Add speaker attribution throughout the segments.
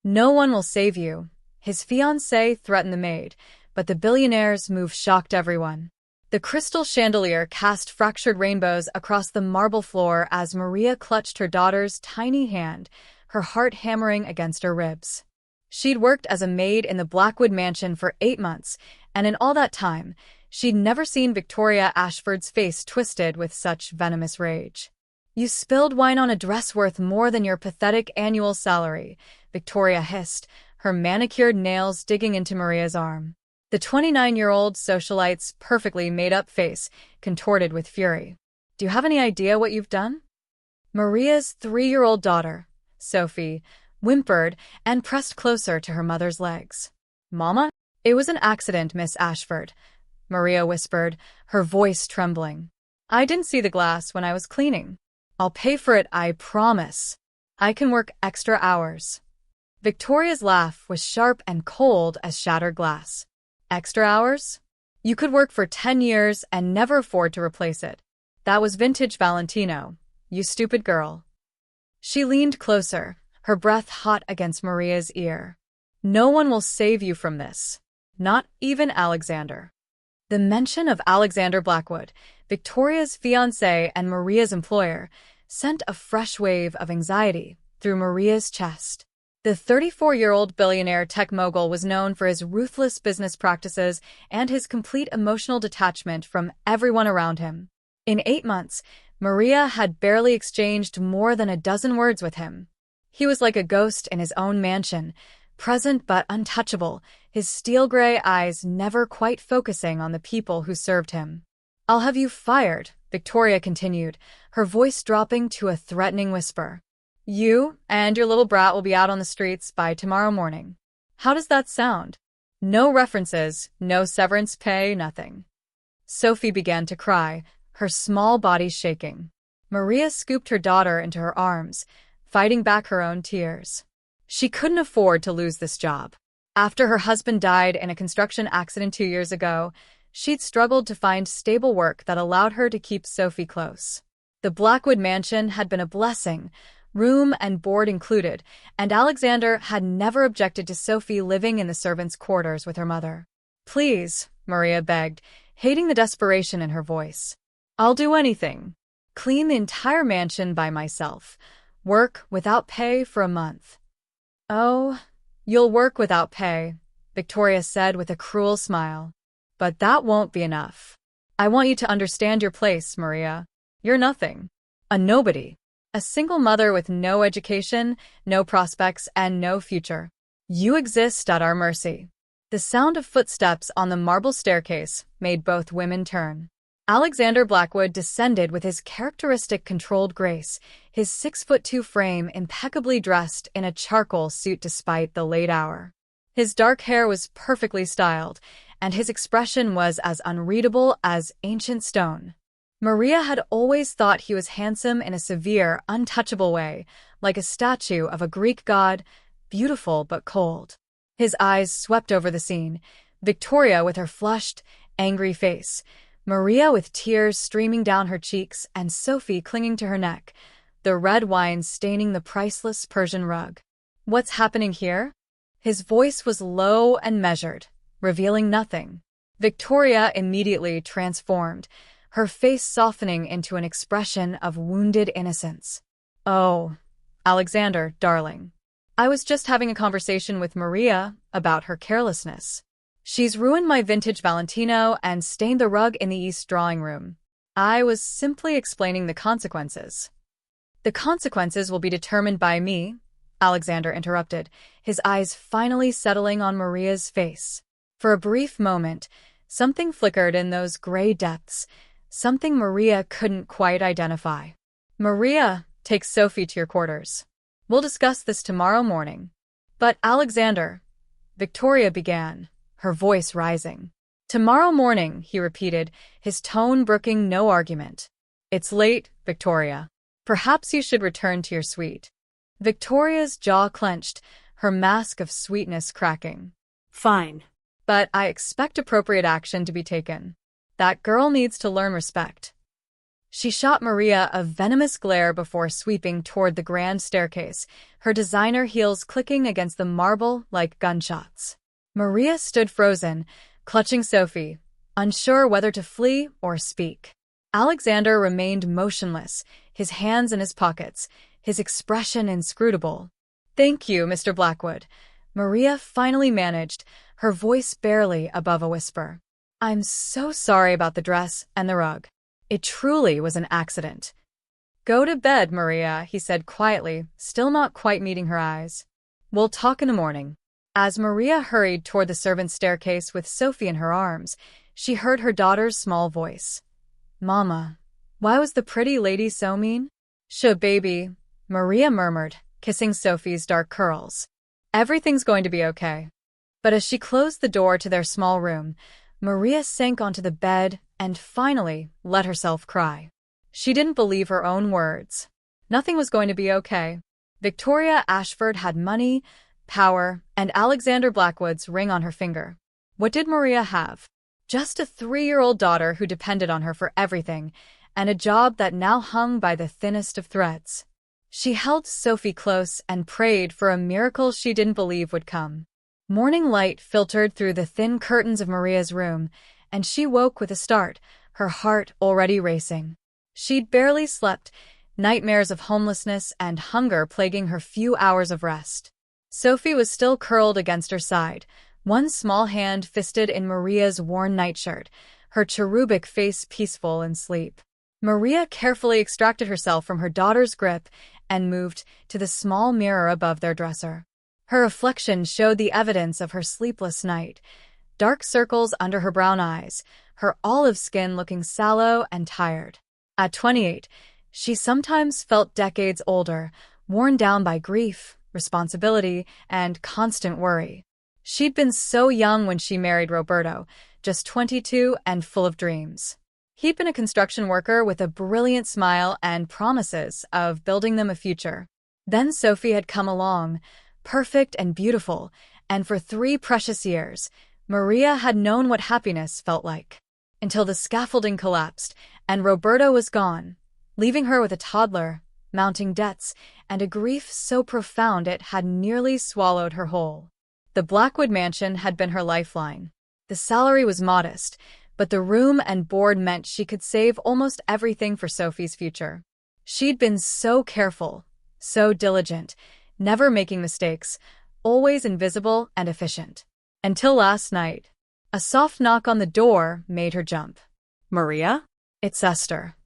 Speaker 1: No one will save you. His fiancée threatened the maid, but the billionaire's move shocked everyone. The crystal chandelier cast fractured rainbows across the marble floor as Maria clutched her daughter's tiny hand, her heart hammering against her ribs. She'd worked as a maid in the Blackwood mansion for 8 months, and in all that time, she'd never seen Victoria Ashford's face twisted with such venomous rage. "You spilled wine on a dress worth more than your pathetic annual salary," Victoria hissed, her manicured nails digging into Maria's arm. The 29-year-old socialite's perfectly made-up face contorted with fury. "Do you have any idea what you've done?" Maria's 3-year-old daughter, Sophie, whimpered and pressed closer to her mother's legs. "Mama? It was an accident, Miss Ashford," Maria whispered, her voice trembling. "I didn't see the glass when I was cleaning. I'll pay for it, I promise. I can work extra hours." Victoria's laugh was sharp and cold as shattered glass. "Extra hours? You could work for 10 years and never afford to replace it. That was vintage Valentino, you stupid girl." She leaned closer, her breath hot against Maria's ear. "No one will save you from this. Not even Alexander." The mention of Alexander Blackwood, Victoria's fiancé and Maria's employer, sent a fresh wave of anxiety through Maria's chest. The 34-year-old billionaire tech mogul was known for his ruthless business practices and his complete emotional detachment from everyone around him. In 8 months, Maria had barely exchanged more than a dozen words with him. He was like a ghost in his own mansion, present but untouchable, his steel-gray eyes never quite focusing on the people who served him. "I'll have you fired," Victoria continued, her voice dropping to a threatening whisper. "You and your little brat will be out on the streets by tomorrow morning. How does that sound? No references, no severance pay, nothing." Sophie began to cry, her small body shaking. Maria scooped her daughter into her arms, fighting back her own tears. She couldn't afford to lose this job. After her husband died in a construction accident 2 years ago, she'd struggled to find stable work that allowed her to keep Sophie close. The Blackwood mansion had been a blessing, room and board included, and Alexander had never objected to Sophie living in the servants' quarters with her mother. "Please," Maria begged, hating the desperation in her voice. "I'll do anything. Clean the entire mansion by myself. Work without pay for a month." "Oh, you'll work without pay," Victoria said with a cruel smile. "But that won't be enough. I want you to understand your place, Maria. You're nothing. A nobody. A single mother with no education, no prospects, and no future. You exist at our mercy." The sound of footsteps on the marble staircase made both women turn. Alexander Blackwood descended with his characteristic controlled grace, his 6'2" frame impeccably dressed in a charcoal suit despite the late hour. His dark hair was perfectly styled, and his expression was as unreadable as ancient stone. Maria had always thought he was handsome in a severe, untouchable way, like a statue of a Greek god, beautiful but cold. His eyes swept over the scene, Victoria with her flushed, angry face, Maria with tears streaming down her cheeks, and Sophie clinging to her neck, the red wine staining the priceless Persian rug. "What's happening here?" His voice was low and measured, revealing nothing. Victoria immediately transformed, her face softening into an expression of wounded innocence. "Oh, Alexander, darling. I was just having a conversation with Maria about her carelessness. She's ruined my vintage Valentino and stained the rug in the East drawing room. I was simply explaining the consequences." "The consequences will be determined by me," Alexander interrupted, his eyes finally settling on Maria's face. For a brief moment, something flickered in those gray depths, something Maria couldn't quite identify. "Maria, take Sophie to your quarters. We'll discuss this tomorrow morning." "But Alexander," Victoria began, her voice rising. "Tomorrow morning," he repeated, his tone brooking no argument. "It's late, Victoria. Perhaps you should return to your suite." Victoria's jaw clenched, her mask of sweetness cracking.
Speaker 2: "Fine.
Speaker 1: "But I expect appropriate action to be taken. That girl needs to learn respect." She shot Maria a venomous glare before sweeping toward the grand staircase, her designer heels clicking against the marble like gunshots. Maria stood frozen, clutching Sophie, unsure whether to flee or speak. Alexander remained motionless, his hands in his pockets, his expression inscrutable. "Thank you, Mr. Blackwood," Maria finally managed, her voice barely above a whisper. "I'm so sorry about the dress and the rug. It truly was an accident." "Go to bed, Maria," he said quietly, still not quite meeting her eyes. "We'll talk in the morning." As Maria hurried toward the servants' staircase with Sophie in her arms, she heard her daughter's small voice. "Mama, why was the pretty lady so mean?" "Shuh, baby," Maria murmured, kissing Sophie's dark curls. "Everything's going to be okay." But as she closed the door to their small room, Maria sank onto the bed and finally let herself cry. She didn't believe her own words. Nothing was going to be okay. Victoria Ashford had money, power, and Alexander Blackwood's ring on her finger. What did Maria have? Just a 3-year-old daughter who depended on her for everything, and a job that now hung by the thinnest of threads. She held Sophie close and prayed for a miracle she didn't believe would come. Morning light filtered through the thin curtains of Maria's room, and she woke with a start, her heart already racing. She'd barely slept, nightmares of homelessness and hunger plaguing her few hours of rest. Sophie was still curled against her side, one small hand fisted in Maria's worn nightshirt, her cherubic face peaceful in sleep. Maria carefully extracted herself from her daughter's grip and moved to the small mirror above their dresser. Her reflection showed the evidence of her sleepless night, dark circles under her brown eyes, her olive skin looking sallow and tired. At 28, she sometimes felt decades older, worn down by grief, responsibility, and constant worry. She'd been so young when she married Roberto, just 22 and full of dreams. He'd been a construction worker with a brilliant smile and promises of building them a future. Then Sophie had come along, perfect and beautiful, and for 3 precious years, Maria had known what happiness felt like. Until the scaffolding collapsed, and Roberto was gone, leaving her with a toddler, mounting debts, and a grief so profound it had nearly swallowed her whole. The Blackwood mansion had been her lifeline. The salary was modest, but the room and board meant she could save almost everything for Sophie's future. She'd been so careful, so diligent, never making mistakes, always invisible and efficient. Until last night. A soft knock on the door made her jump. "Maria?" "It's Esther."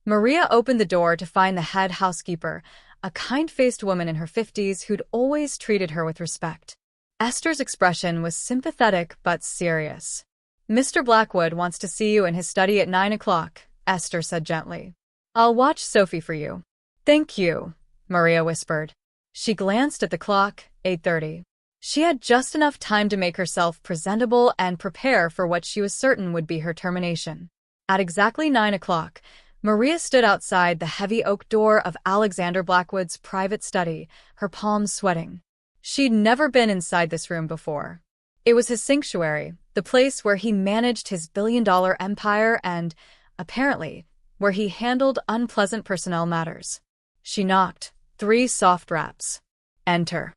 Speaker 1: Maria opened the door to find the head housekeeper, a kind-faced woman in her 50s who'd always treated her with respect. Esther's expression was sympathetic but serious. "Mr. Blackwood wants to see you in his study at 9 o'clock, Esther said gently. "I'll watch Sophie for you." "Thank you," Maria whispered. She glanced at the clock, 8:30. She had just enough time to make herself presentable and prepare for what she was certain would be her termination. At exactly 9 o'clock, Maria stood outside the heavy oak door of Alexander Blackwood's private study, her palms sweating. She'd never been inside this room before. It was his sanctuary, the place where he managed his billion-dollar empire and, apparently, where he handled unpleasant personnel matters. She knocked, 3 soft raps. "Enter."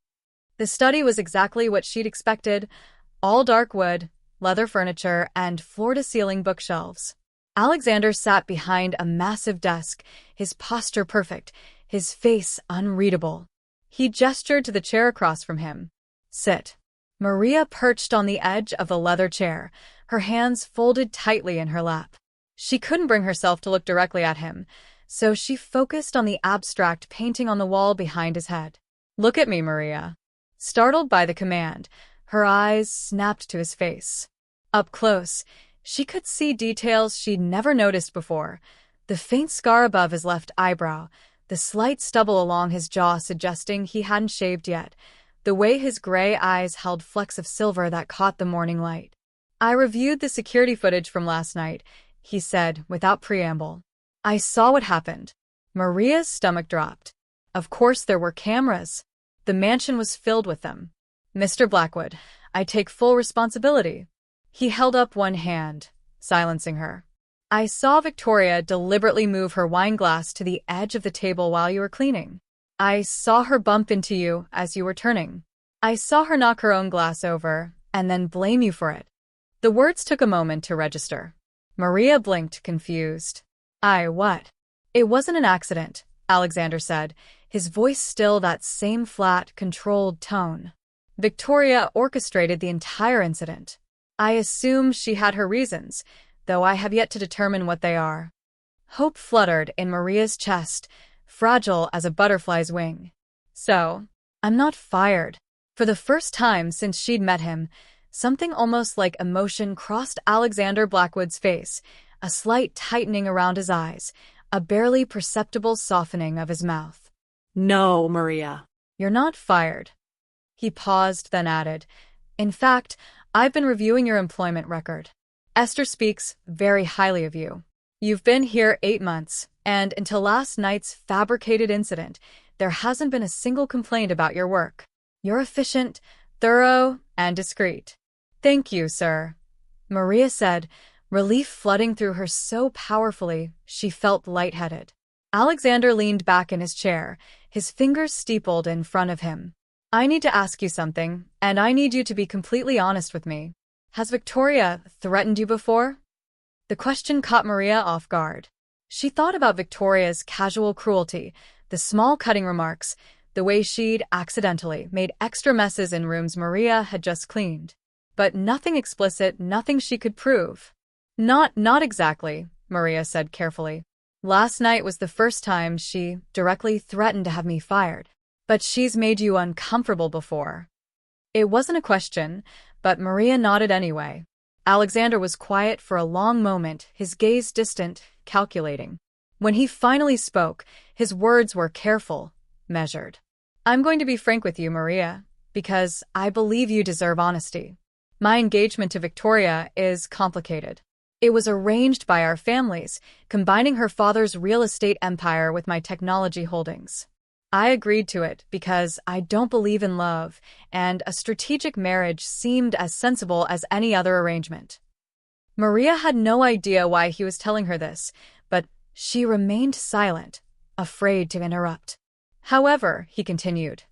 Speaker 1: The study was exactly what she'd expected, all dark wood, leather furniture, and floor-to-ceiling bookshelves. Alexander sat behind a massive desk, his posture perfect, his face unreadable. He gestured to the chair across from him. "Sit." Maria perched on the edge of the leather chair, her hands folded tightly in her lap. She couldn't bring herself to look directly at him, so she focused on the abstract painting on the wall behind his head. "Look at me, Maria." Startled by the command, her eyes snapped to his face. Up close, she could see details she'd never noticed before. The faint scar above his left eyebrow, the slight stubble along his jaw suggesting he hadn't shaved yet, the way his gray eyes held flecks of silver that caught the morning light. "I reviewed the security footage from last night," he said without preamble. "I saw what happened." Maria's stomach dropped. Of course there were cameras. The mansion was filled with them. "Mr. Blackwood, I take full responsibility." He held up one hand, silencing her. I saw Victoria deliberately move her wine glass to the edge of the table while you were cleaning. I saw her bump into you as you were turning. I saw her knock her own glass over and then blame you for it. The words took a moment to register. Maria blinked, confused. What? It wasn't an accident, Alexander said, his voice still that same flat, controlled tone. Victoria orchestrated the entire incident. I assume she had her reasons, though I have yet to determine what they are. Hope fluttered in Maria's chest, fragile as a butterfly's wing. So, I'm not fired. For the first time since she'd met him, something almost like emotion crossed Alexander Blackwood's face, a slight tightening around his eyes, a barely perceptible softening of his mouth.
Speaker 2: No, Maria.
Speaker 1: You're not fired. He paused, then added, In fact, I've been reviewing your employment record. Esther speaks very highly of you. You've been here 8 months, and until last night's fabricated incident, there hasn't been a single complaint about your work. You're efficient, thorough, and discreet. Thank you, sir, Maria said, relief flooding through her so powerfully she felt lightheaded. Alexander leaned back in his chair, his fingers steepled in front of him. I need to ask you something, and I need you to be completely honest with me. Has Victoria threatened you before? The question caught Maria off guard. She thought about Victoria's casual cruelty, the small cutting remarks, the way she'd accidentally made extra messes in rooms Maria had just cleaned. But nothing explicit, nothing she could prove. Not exactly, Maria said carefully. Last night was the first time she directly threatened to have me fired. But she's made you uncomfortable before. It wasn't a question, but Maria nodded anyway. Alexander was quiet for a long moment, his gaze distant, calculating. When he finally spoke, his words were careful, measured. I'm going to be frank with you, Maria, because I believe you deserve honesty. My engagement to Victoria is complicated. It was arranged by our families, combining her father's real estate empire with my technology holdings. I agreed to it because I don't believe in love, and a strategic marriage seemed as sensible as any other arrangement. Maria had no idea why he was telling her this, but she remained silent, afraid to interrupt. However, he continued,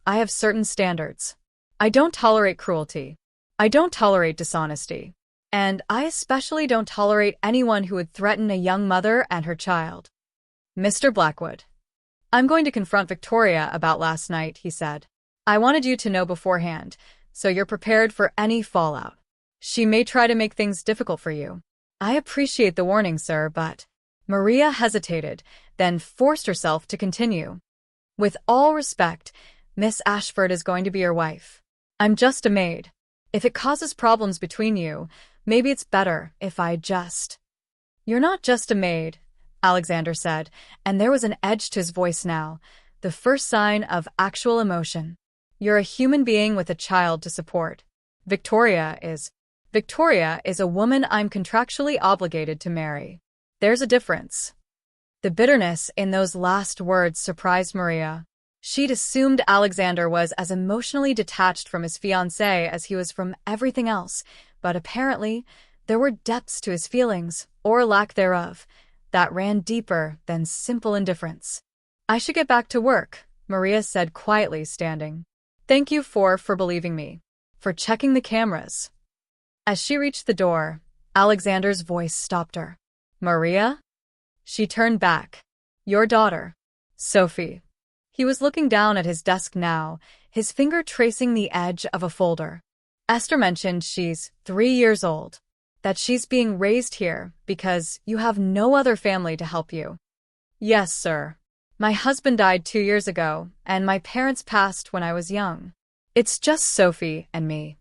Speaker 1: I have certain standards. I don't tolerate cruelty. I don't tolerate dishonesty. And I especially don't tolerate anyone who would threaten a young mother and her child. Mr. Blackwood. I'm going to confront Victoria about last night, he said. I wanted you to know beforehand, so you're prepared for any fallout. She may try to make things difficult for you. I appreciate the warning, sir, but... Maria hesitated, then forced herself to continue. With all respect, Miss Ashford is going to be your wife. I'm just a maid. If it causes problems between you, maybe it's better if I just... You're not just a maid, Alexander said, and there was an edge to his voice now, the first sign of actual emotion. You're a human being with a child to support. Victoria is a woman I'm contractually obligated to marry. There's a difference. The bitterness in those last words surprised Maria. She'd assumed Alexander was as emotionally detached from his fiancée as he was from everything else, but apparently there were depths to his feelings, or lack thereof, that ran deeper than simple indifference. I should get back to work, Maria said quietly, standing. Thank you for believing me, for checking the cameras. As she reached the door, Alexander's voice stopped her. Maria? She turned back. Your daughter, Sophie. He was looking down at his desk now, his finger tracing the edge of a folder. Esther mentioned she's 3 years old. That she's being raised here because you have no other family to help you. Yes, sir. My husband died 2 years ago, and my parents passed when I was young. It's just Sophie and me.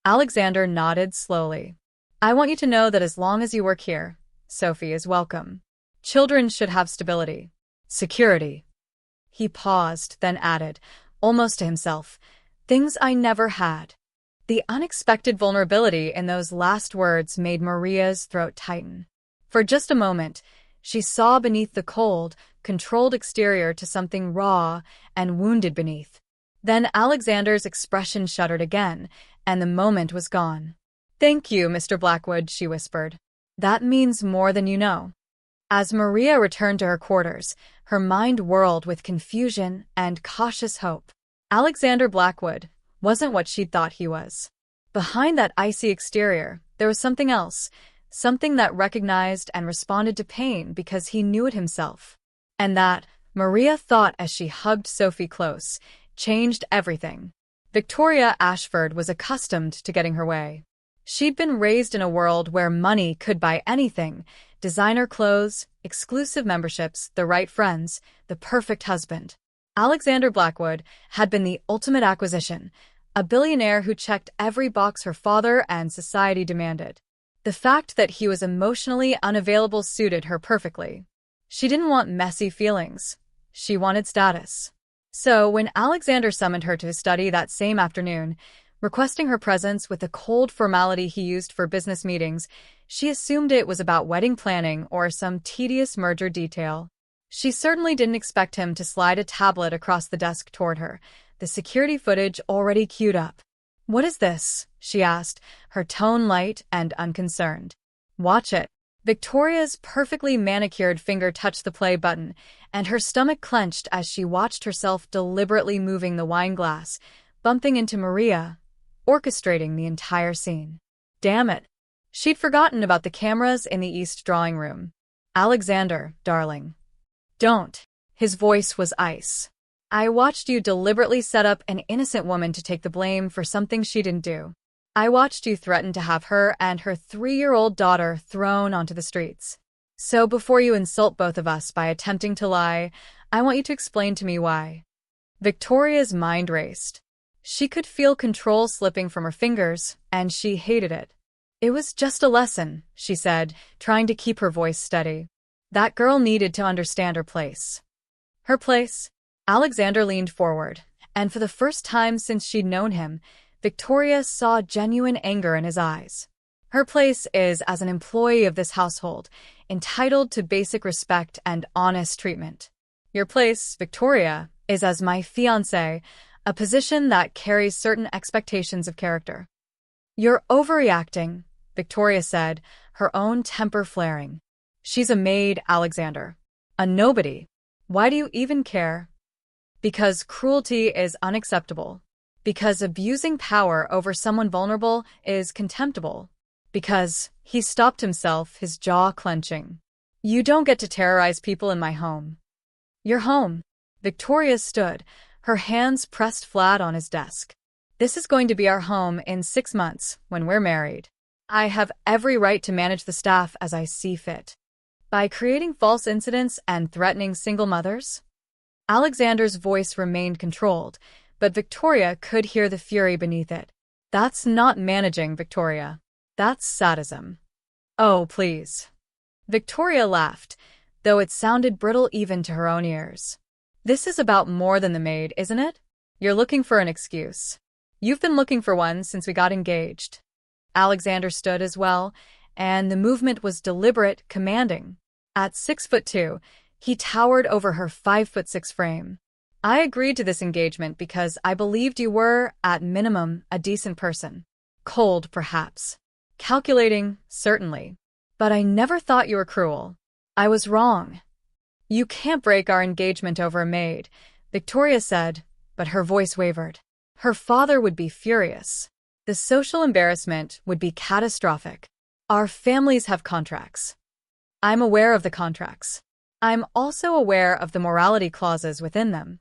Speaker 1: Alexander nodded slowly. I want you to know that as long as you work here, Sophie is welcome. Children should have stability, security. He paused, then added, almost to himself, things I never had. The unexpected vulnerability in those last words made Maria's throat tighten. For just a moment, she saw beneath the cold, controlled exterior to something raw and wounded beneath. Then Alexander's expression shuddered again, and the moment was gone. Thank you, Mr. Blackwood, she whispered. That means more than you know. As Maria returned to her quarters, her mind whirled with confusion and cautious hope. Alexander Blackwood wasn't what she'd thought he was. Behind that icy exterior, there was something else, something that recognized and responded to pain because he knew it himself. And that, Maria thought as she hugged Sophie close, changed everything. Victoria Ashford was accustomed to getting her way. She'd been raised in a world where money could buy anything: designer clothes, exclusive memberships, the right friends, the perfect husband. Alexander Blackwood had been the ultimate acquisition, a billionaire who checked every box her father and society demanded. The fact that he was emotionally unavailable suited her perfectly. She didn't want messy feelings. She wanted status. So when Alexander summoned her to his study that same afternoon, requesting her presence with the cold formality he used for business meetings, she assumed it was about wedding planning or some tedious merger detail. She certainly didn't expect him to slide a tablet across the desk toward her, the security footage already queued up. "What is this?" she asked, her tone light and unconcerned. "Watch it." Victoria's perfectly manicured finger touched the play button, and her stomach clenched as she watched herself deliberately moving the wine glass, bumping into Maria, orchestrating the entire scene. Damn it. She'd forgotten about the cameras in the East drawing room. "Alexander, darling. Don't." His voice was ice. "I watched you deliberately set up an innocent woman to take the blame for something she didn't do. I watched you threaten to have her and her 3-year-old daughter thrown onto the streets. So before you insult both of us by attempting to lie, I want you to explain to me why." Victoria's mind raced. She could feel control slipping from her fingers, and she hated it. "It was just a lesson," she said, trying to keep her voice steady. "That girl needed to understand her place." Her place? Alexander leaned forward, and for the first time since she'd known him, Victoria saw genuine anger in his eyes. "Her place is as an employee of this household, entitled to basic respect and honest treatment. Your place, Victoria, is as my fiancée, a position that carries certain expectations of character." "You're overreacting," Victoria said, her own temper flaring. "She's a maid, Alexander. A nobody. Why do you even care?" "Because cruelty is unacceptable. Because abusing power over someone vulnerable is contemptible. Because," he stopped himself, his jaw clenching, "you don't get to terrorize people in my home." "Your home." Victoria stood, her hands pressed flat on his desk. "This is going to be our home in 6 months, when we're married. I have every right to manage the staff as I see fit. By creating false incidents and threatening single mothers?" Alexander's voice remained controlled, but Victoria could hear the fury beneath it. "That's not managing, Victoria. That's sadism." "Oh, please." Victoria laughed, though it sounded brittle even to her own ears. "This is about more than the maid, isn't it? You're looking for an excuse. You've been looking for one since we got engaged." Alexander stood as well, and the movement was deliberate, commanding. At 6'2", he towered over her 5'6" frame. "I agreed to this engagement because I believed you were, at minimum, a decent person. Cold, perhaps. Calculating, certainly. But I never thought you were cruel. I was wrong." "You can't break our engagement over a maid," Victoria said, but her voice wavered. Her father would be furious. The social embarrassment would be catastrophic. "Our families have contracts. I'm aware of the contracts. I'm also aware of the morality clauses within them."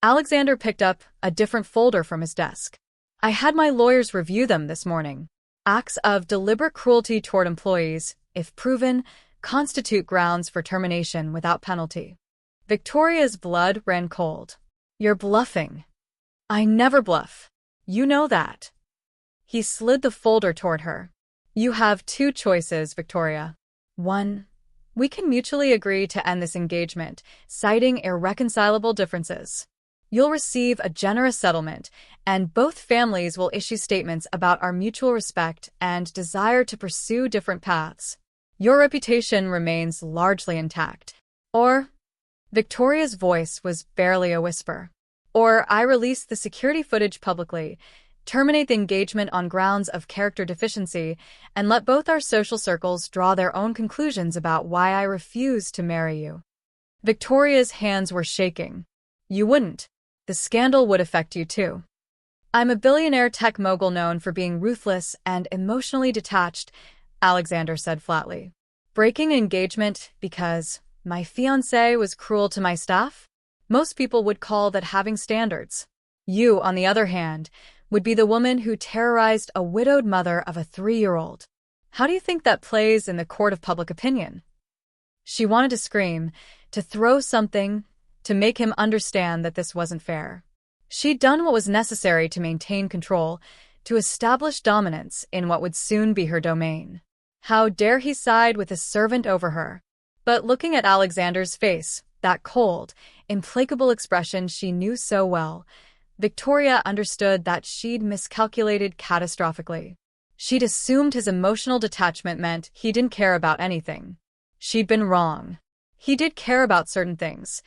Speaker 1: Alexander picked up a different folder from his desk. "I had my lawyers review them this morning. Acts of deliberate cruelty toward employees, if proven, constitute grounds for termination without penalty." Victoria's blood ran cold. "You're bluffing." "I never bluff. You know that." He slid the folder toward her. "You have 2 choices, Victoria. 1. We can mutually agree to end this engagement, citing irreconcilable differences. You'll receive a generous settlement, and both families will issue statements about our mutual respect and desire to pursue different paths. Your reputation remains largely intact. Or," Victoria's voice was barely a whisper, "or I release the security footage publicly, terminate the engagement on grounds of character deficiency, and let both our social circles draw their own conclusions about why I refuse to marry you." Victoria's hands were shaking. "You wouldn't. The scandal would affect you too. I'm a billionaire tech mogul known for being ruthless and emotionally detached," Alexander said flatly. "Breaking an engagement because my fiancé was cruel to my staff? Most people would call that having standards. You, on the other hand, would be the woman who terrorized a widowed mother of a 3-year-old. How do you think that plays in the court of public opinion?" She wanted to scream, to throw something, to make him understand that this wasn't fair. She'd done what was necessary to maintain control, to establish dominance in what would soon be her domain. How dare he side with a servant over her? But looking at Alexander's face, that cold, implacable expression she knew so well, Victoria understood that she'd miscalculated catastrophically. She'd assumed his emotional detachment meant he didn't care about anything. She'd been wrong. He did care about certain things: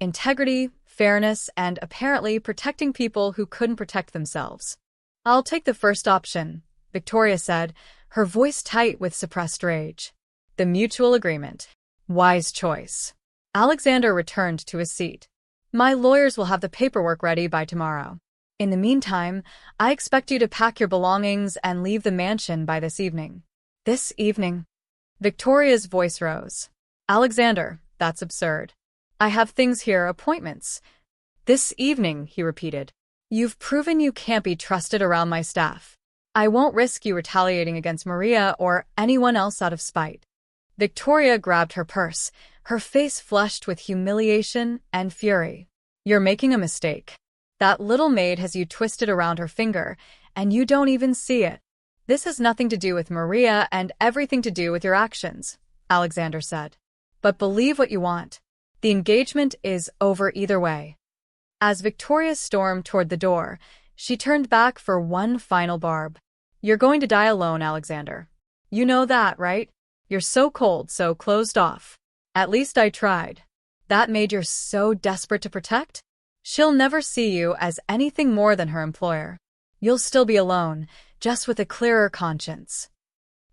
Speaker 1: integrity, fairness, and apparently protecting people who couldn't protect themselves. "I'll take the first option," Victoria said, her voice tight with suppressed rage. "The mutual agreement. Wise choice." Alexander returned to his seat. "My lawyers will have the paperwork ready by tomorrow. In the meantime, I expect you to pack your belongings and leave the mansion by this evening." "This evening?" Victoria's voice rose. "Alexander, that's absurd. I have things here, appointments." "This evening," he repeated. "You've proven you can't be trusted around my staff. I won't risk you retaliating against Maria or anyone else out of spite." Victoria grabbed her purse, her face flushed with humiliation and fury. "You're making a mistake. That little maid has you twisted around her finger, and you don't even see it. This has nothing to do with Maria and everything to do with your actions," Alexander said. "But believe what you want. The engagement is over either way." As Victoria stormed toward the door, she turned back for one final barb. "You're going to die alone, Alexander. You know that, right? You're so cold, so closed off. At least I tried. That maid you're so desperate to protect? She'll never see you as anything more than her employer. You'll still be alone, just with a clearer conscience."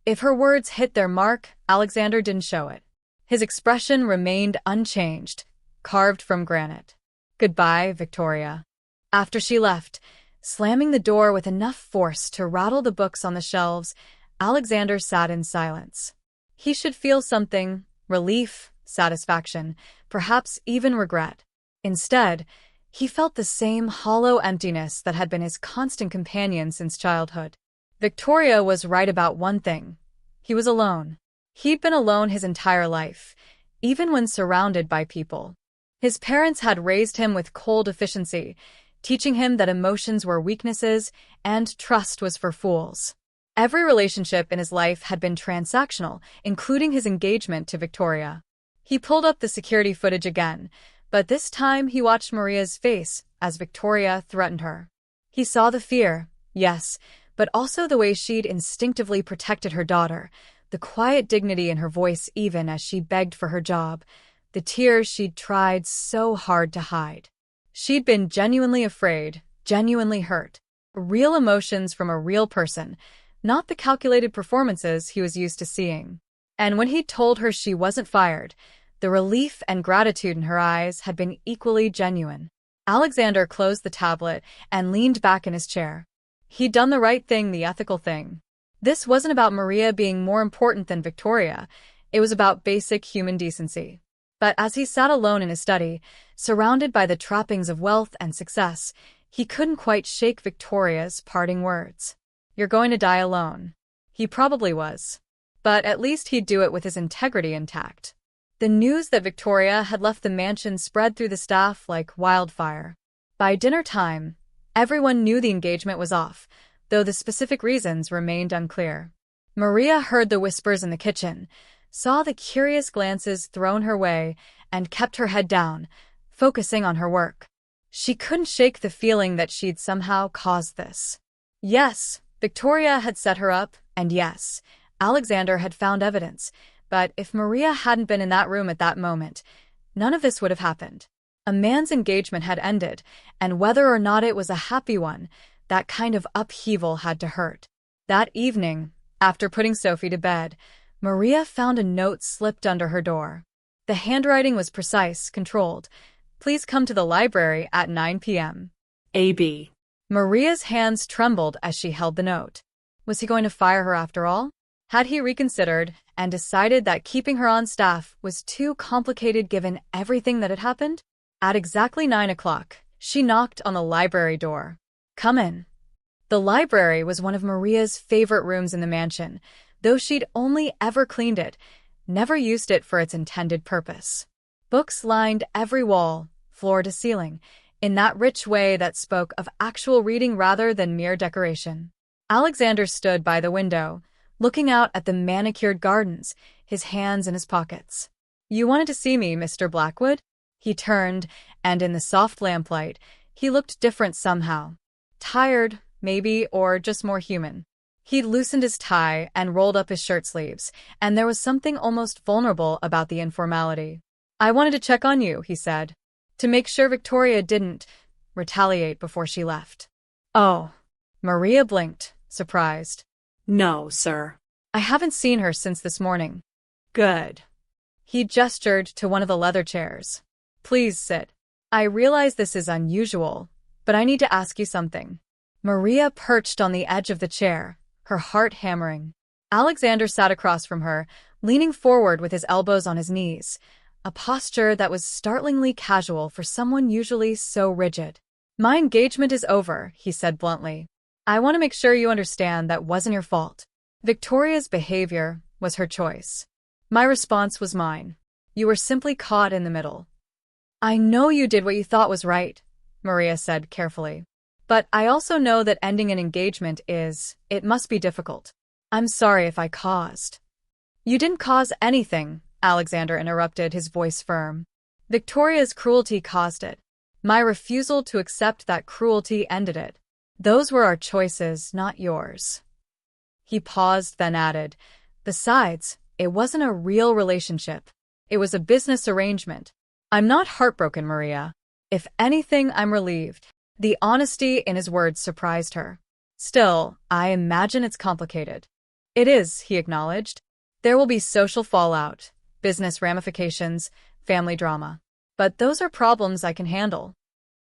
Speaker 1: If her words hit their mark, Alexander didn't show it. His expression remained unchanged, carved from granite. "Goodbye, Victoria." After she left, slamming the door with enough force to rattle the books on the shelves, Alexander sat in silence. He should feel something: relief, satisfaction, perhaps even regret. Instead, he felt the same hollow emptiness that had been his constant companion since childhood. Victoria was right about one thing: he was alone. He'd been alone his entire life, even when surrounded by people. His parents had raised him with cold efficiency, teaching him that emotions were weaknesses and trust was for fools. Every relationship in his life had been transactional, including his engagement to Victoria. He pulled up the security footage again, but this time he watched Maria's face as Victoria threatened her. He saw the fear, yes, but also the way she'd instinctively protected her daughter, the quiet dignity in her voice even as she begged for her job, the tears she'd tried so hard to hide. She'd been genuinely afraid, genuinely hurt. Real emotions from a real person, not the calculated performances he was used to seeing. And when he'd told her she wasn't fired, the relief and gratitude in her eyes had been equally genuine. Alexander closed the tablet and leaned back in his chair. He'd done the right thing, the ethical thing. This wasn't about Maria being more important than Victoria. It was about basic human decency. But as he sat alone in his study, surrounded by the trappings of wealth and success, he couldn't quite shake Victoria's parting words. "You're going to die alone." He probably was. But at least he'd do it with his integrity intact. The news that Victoria had left the mansion spread through the staff like wildfire. By dinner time, everyone knew the engagement was off, though the specific reasons remained unclear. Maria heard the whispers in the kitchen, saw the curious glances thrown her way, and kept her head down, focusing on her work. She couldn't shake the feeling that she'd somehow caused this. Yes, Victoria had set her up, and yes, Alexander had found evidence, but if Maria hadn't been in that room at that moment, none of this would have happened. A man's engagement had ended, and whether or not it was a happy one, That kind of upheaval had to hurt. That evening, after putting Sophie to bed, Maria found a note slipped under her door. The handwriting was precise, controlled. Please come to the library at 9 p.m.
Speaker 2: AB.
Speaker 1: Maria's hands trembled as she held the note. Was he going to fire her after all? Had he reconsidered and decided that keeping her on staff was too complicated given everything that had happened? At exactly 9 o'clock, she knocked on the library door. Come in. The library was one of Maria's favorite rooms in the mansion, though she'd only ever cleaned it, never used it for its intended purpose. Books lined every wall, floor to ceiling, in that rich way that spoke of actual reading rather than mere decoration. Alexander stood by the window, looking out at the manicured gardens, his hands in his pockets. You wanted to see me, Mr. Blackwood? He turned, and in the soft lamplight, he looked different somehow. Tired, maybe, or just more human. He'd loosened his tie and rolled up his shirt sleeves, and there was something almost vulnerable about the informality. I wanted to check on you, he said, to make sure Victoria didn't retaliate before she left. Oh. Maria blinked, surprised.
Speaker 2: No, sir.
Speaker 1: I haven't seen her since this morning.
Speaker 2: Good.
Speaker 1: He gestured to one of the leather chairs. Please sit. I realize this is unusual, but I need to ask you something. Maria perched on the edge of the chair, her heart hammering. Alexander sat across from her, leaning forward with his elbows on his knees, a posture that was startlingly casual for someone usually so rigid. My engagement is over, he said bluntly. I want to make sure you understand that wasn't your fault. Victoria's behavior was her choice. My response was mine. You were simply caught in the middle. I know you did what you thought was right, Maria said carefully. But I also know that ending an engagement it must be difficult. I'm sorry if I caused. You didn't cause anything, Alexander interrupted, his voice firm. Victoria's cruelty caused it. My refusal to accept that cruelty ended it. Those were our choices, not yours. He paused, then added, besides, it wasn't a real relationship. It was a business arrangement. I'm not heartbroken, Maria. If anything, I'm relieved. The honesty in his words surprised her. Still, I imagine it's complicated. It is, he acknowledged. There will be social fallout, business ramifications, family drama. But those are problems I can handle.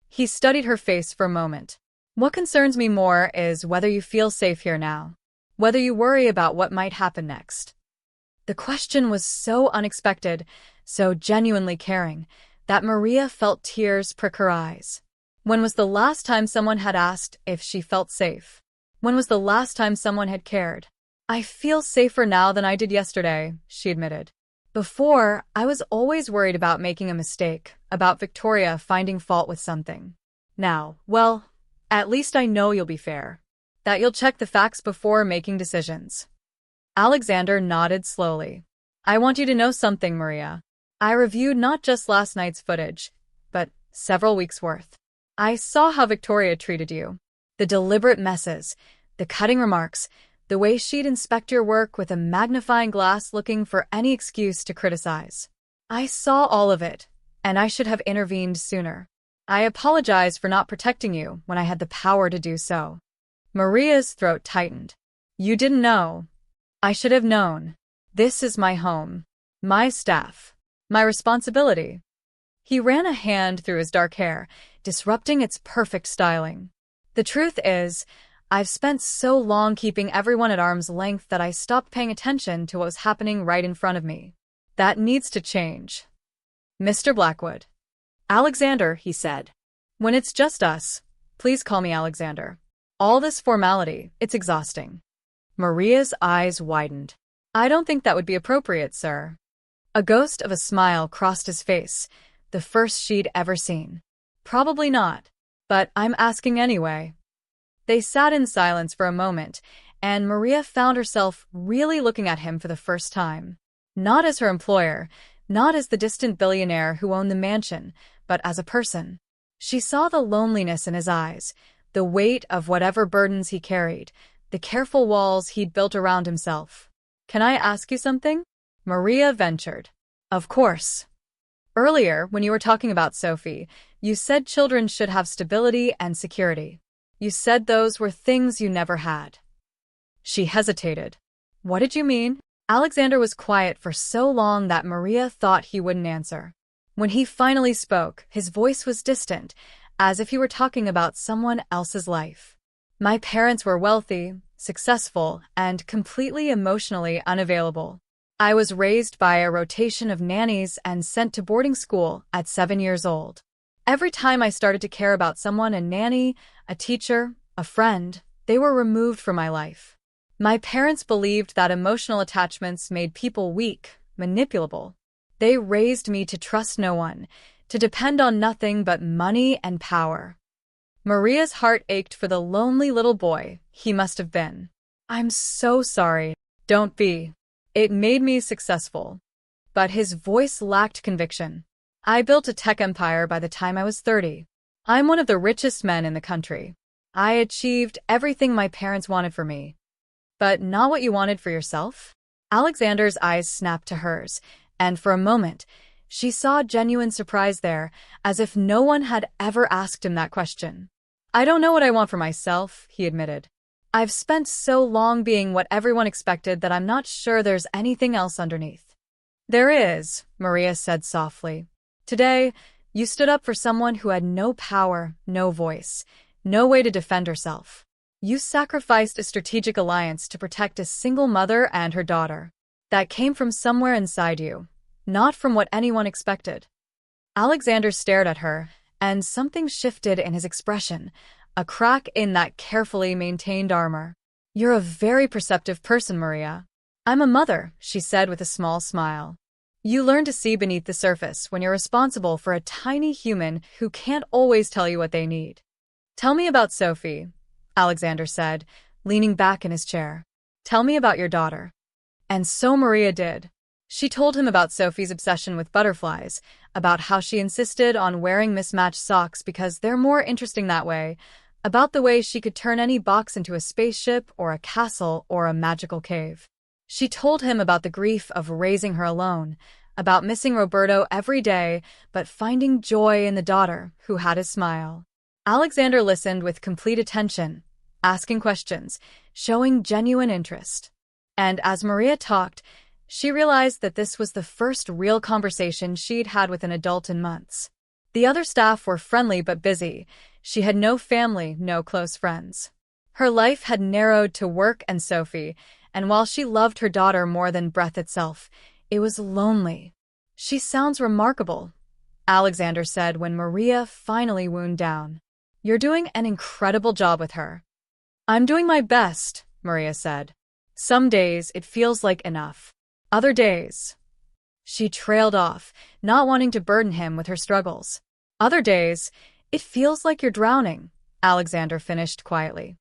Speaker 1: He studied her face for a moment. What concerns me more is whether you feel safe here now, whether you worry about what might happen next. The question was so unexpected, so genuinely caring, that Maria felt tears prick her eyes. When was the last time someone had asked if she felt safe? When was the last time someone had cared? I feel safer now than I did yesterday, she admitted. Before, I was always worried about making a mistake, about Victoria finding fault with something. Now, well, at least I know you'll be fair. That you'll check the facts before making decisions. Alexander nodded slowly. I want you to know something, Maria. I reviewed not just last night's footage, but several weeks' worth. I saw how Victoria treated you. The deliberate messes, the cutting remarks, the way she'd inspect your work with a magnifying glass looking for any excuse to criticize. I saw all of it, and I should have intervened sooner. I apologize for not protecting you when I had the power to do so. Maria's throat tightened. You didn't know. I should have known. This is my home, my staff, my responsibility. He ran a hand through his dark hair, disrupting its perfect styling. The truth is, I've spent so long keeping everyone at arm's length that I stopped paying attention to what was happening right in front of me. That needs to change. Mr. Blackwood. Alexander, he said. When it's just us, please call me Alexander. All this formality, it's exhausting. Maria's eyes widened. I don't think that would be appropriate, sir. A ghost of a smile crossed his face, the first she'd ever seen. Probably not, but I'm asking anyway. They sat in silence for a moment, and Maria found herself really looking at him for the first time. Not as her employer, not as the distant billionaire who owned the mansion, but as a person. She saw the loneliness in his eyes, the weight of whatever burdens he carried, the careful walls he'd built around himself. Can I ask you something? Maria ventured. Of course. Earlier, when you were talking about Sophie, you said children should have stability and security. You said those were things you never had. She hesitated. What did you mean? Alexander was quiet for so long that Maria thought he wouldn't answer. When he finally spoke, his voice was distant, as if he were talking about someone else's life. My parents were wealthy, successful, and completely emotionally unavailable. I was raised by a rotation of nannies and sent to boarding school at 7 years old. Every time I started to care about someone, a nanny, a teacher, a friend, they were removed from my life. My parents believed that emotional attachments made people weak, manipulable. They raised me to trust no one, to depend on nothing but money and power. Maria's heart ached for the lonely little boy he must have been. I'm so sorry. Don't be. It made me successful. But his voice lacked conviction. I built a tech empire by the time I was 30. I'm one of the richest men in the country. I achieved everything my parents wanted for me. But not what you wanted for yourself? Alexander's eyes snapped to hers, and for a moment, she saw genuine surprise there, as if no one had ever asked him that question. I don't know what I want for myself, he admitted. I've spent so long being what everyone expected that I'm not sure there's anything else underneath. There is, Maria said softly. Today, you stood up for someone who had no power, no voice, no way to defend herself. You sacrificed a strategic alliance to protect a single mother and her daughter. That came from somewhere inside you, not from what anyone expected. Alexander stared at her, and something shifted in his expression, a crack in that carefully maintained armor. You're a very perceptive person, Maria. I'm a mother, she said with a small smile. You learn to see beneath the surface when you're responsible for a tiny human who can't always tell you what they need. Tell me about Sophie, Alexander said, leaning back in his chair. Tell me about your daughter. And so Maria did. She told him about Sophie's obsession with butterflies, about how she insisted on wearing mismatched socks because they're more interesting that way, about the way she could turn any box into a spaceship or a castle or a magical cave. She told him about the grief of raising her alone, about missing Roberto every day, but finding joy in the daughter who had his smile. Alexander listened with complete attention, asking questions, showing genuine interest. And as Maria talked, she realized that this was the first real conversation she'd had with an adult in months. The other staff were friendly but busy. She had no family, no close friends. Her life had narrowed to work and Sophie, and while she loved her daughter more than breath itself, it was lonely. She sounds remarkable, Alexander said when Maria finally wound down. You're doing an incredible job with her. I'm doing my best, Maria said. Some days it feels like enough. Other days. She trailed off, not wanting to burden him with her struggles. Other days, it feels like you're drowning, Alexander finished quietly.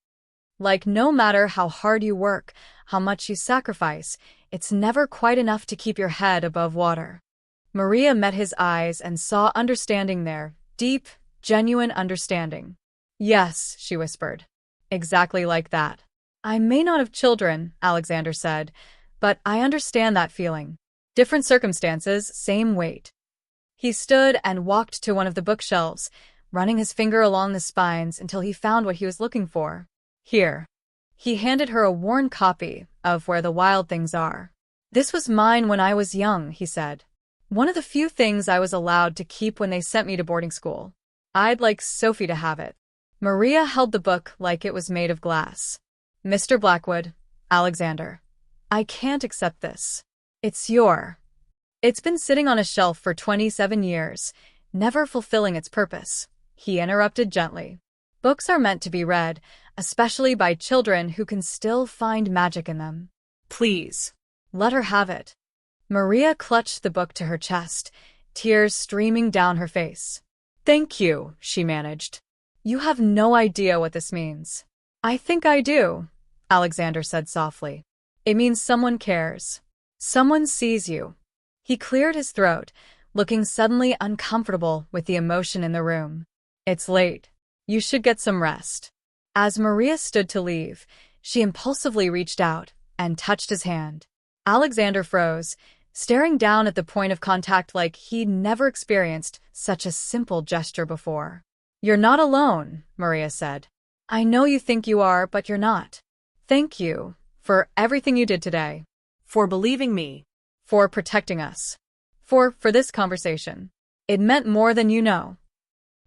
Speaker 1: Like no matter how hard you work, how much you sacrifice, it's never quite enough to keep your head above water. Maria met his eyes and saw understanding there, deep, genuine understanding. Yes, she whispered. Exactly like that. I may not have children, Alexander said, but I understand that feeling. Different circumstances, same weight. He stood and walked to one of the bookshelves, running his finger along the spines until he found what he was looking for. Here. He handed her a worn copy of Where the Wild Things Are. This was mine when I was young, he said. One of the few things I was allowed to keep when they sent me to boarding school. I'd like Sophie to have it. Maria held the book like it was made of glass. Mr. Blackwood, Alexander. I can't accept this. It's been sitting on a shelf for 27 years, never fulfilling its purpose, he interrupted gently. Books are meant to be read, especially by children who can still find magic in them. Please, let her have it. Maria clutched the book to her chest, tears streaming down her face. Thank you, she managed. You have no idea what this means. I think I do, Alexander said softly. It means someone cares. Someone sees you. He cleared his throat, looking suddenly uncomfortable with the emotion in the room. It's late. You should get some rest. As Maria stood to leave, she impulsively reached out and touched his hand. Alexander froze, staring down at the point of contact like he'd never experienced such a simple gesture before. You're not alone, Maria said. I know you think you are, but you're not. Thank you for everything you did today.
Speaker 2: For believing me.
Speaker 1: For protecting us. For this conversation. It meant more than you know.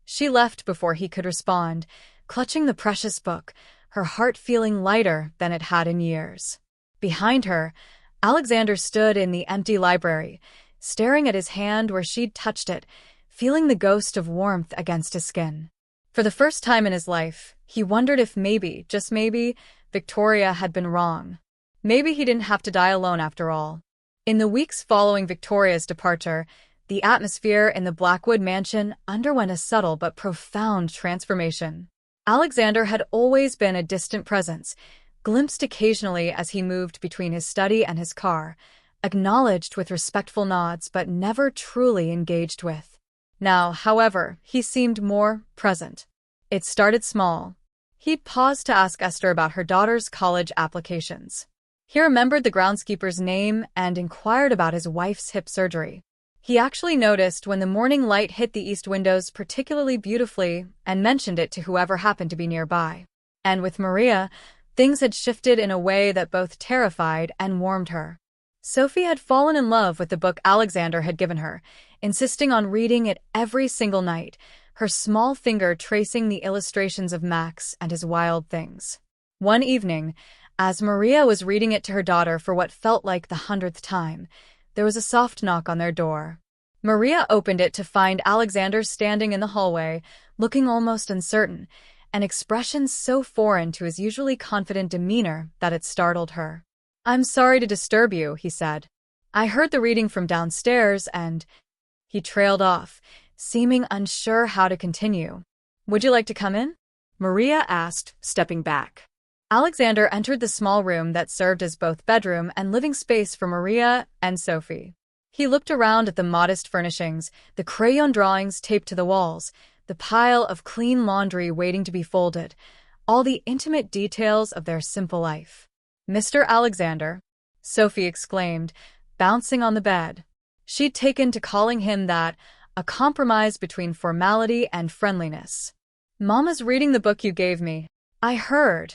Speaker 1: She left before he could respond, clutching the precious book, her heart feeling lighter than it had in years. Behind her, Alexander stood in the empty library, staring at his hand where she'd touched it, feeling the ghost of warmth against his skin. For the first time in his life, he wondered if maybe, just maybe, Victoria had been wrong. Maybe he didn't have to die alone after all. In the weeks following Victoria's departure, the atmosphere in the Blackwood mansion underwent a subtle but profound transformation. Alexander had always been a distant presence, glimpsed occasionally as he moved between his study and his car, acknowledged with respectful nods but never truly engaged with. Now, however, he seemed more present. It started small. He'd paused to ask Esther about her daughter's college applications. He remembered the groundskeeper's name and inquired about his wife's hip surgery. He actually noticed when the morning light hit the east windows particularly beautifully and mentioned it to whoever happened to be nearby. And with Maria, things had shifted in a way that both terrified and warmed her. Sophie had fallen in love with the book Alexander had given her, insisting on reading it every single night, her small finger tracing the illustrations of Max and his wild things. One evening, as Maria was reading it to her daughter for what felt like the 100th time, there was a soft knock on their door. Maria opened it to find Alexander standing in the hallway, looking almost uncertain, an expression so foreign to his usually confident demeanor that it startled her. "I'm sorry to disturb you," he said. "I heard the reading from downstairs and—" He trailed off, seeming unsure how to continue. "Would you like to come in?" Maria asked, stepping back. Alexander entered the small room that served as both bedroom and living space for Maria and Sophie. He looked around at the modest furnishings, the crayon drawings taped to the walls, the pile of clean laundry waiting to be folded, all the intimate details of their simple life. "Mr. Alexander," Sophie exclaimed, bouncing on the bed. She'd taken to calling him that, a compromise between formality and friendliness. "Mama's reading the book you gave me." "I heard,"